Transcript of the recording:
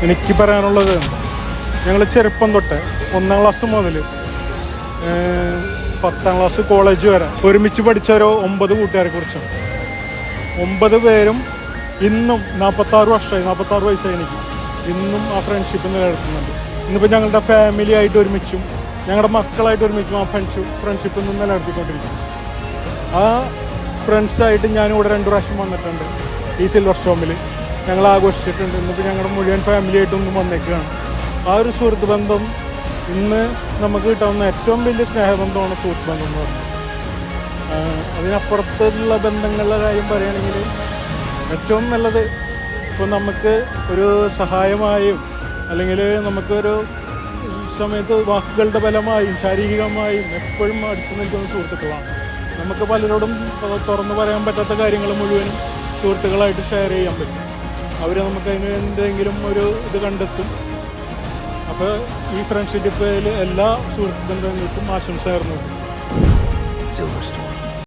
എനിക്ക് പറയാനുള്ളത്, ഞങ്ങൾ ചെറുപ്പം തൊട്ട് 1ാം ക്ലാസ് മുതൽ 10ാം ക്ലാസ് കോളേജ് വരെ ഒരുമിച്ച് പഠിച്ച ഒരു 9 കൂട്ടുകാരെ കുറിച്ചാണ്. 9 പേരും ഇന്നും 46 വയസ്സായി എനിക്ക് ഇന്നും ആ ഫ്രണ്ട്ഷിപ്പ് നിലനിർത്തുന്നുണ്ട്. ഇന്നിപ്പോൾ ഞങ്ങളുടെ ഫാമിലി ആയിട്ട് ഒരുമിച്ചും ഞങ്ങളുടെ മക്കളായിട്ട് ഒരുമിച്ചും ആ ഫ്രണ്ട്ഷിപ്പ് ഇന്നും നിലനിർത്തിക്കൊണ്ടിരിക്കുന്നു. ആ ഫ്രണ്ട്സായിട്ട് ഞാനിവിടെ 2 പ്രാവശ്യം വന്നിട്ടുണ്ട്. ഈ സിൽവർ സ്റ്റോമിൽ ഞങ്ങൾ ആഘോഷിച്ചിട്ടുണ്ട്. ഇന്നിപ്പോൾ ഞങ്ങളുടെ മുഴുവൻ ഫാമിലി ആയിട്ടൊന്നും വന്നേക്കുകയാണ്. ആ ഒരു സുഹൃത്ത് ബന്ധം ഇന്ന് നമുക്ക് കിട്ടാവുന്ന ഏറ്റവും വലിയ സ്നേഹബന്ധമാണ് സുഹൃത്ത് ബന്ധം എന്ന് പറയുന്നത്. അതിനപ്പുറത്തുള്ള ബന്ധങ്ങളുടെ കാര്യം പറയുകയാണെങ്കിൽ ഏറ്റവും നല്ലത് ഇപ്പോൾ നമുക്ക് ഒരു സഹായമായും അല്ലെങ്കിൽ നമുക്കൊരു സമയത്ത് വാക്കുകളുടെ ബലമായും ശാരീരികമായും എപ്പോഴും അടുത്ത് നിൽക്കുന്ന സുഹൃത്തുക്കളാണ്. നമുക്ക് പലരോടും തുറന്നു പറയാൻ പറ്റാത്ത കാര്യങ്ങൾ മുഴുവനും സുഹൃത്തുക്കളായിട്ട് ഷെയർ ചെയ്യാൻ പറ്റും. അവർ നമുക്ക് അതിന് എന്തെങ്കിലും ഒരു ഇത് കണ്ടെത്തും. അപ്പോൾ ഈ ഫ്രണ്ട്ഷിപ്പിൽ എല്ലാ സുഹൃത്ത് ബന്ധങ്ങൾക്കും ആശംസ നേർന്നു.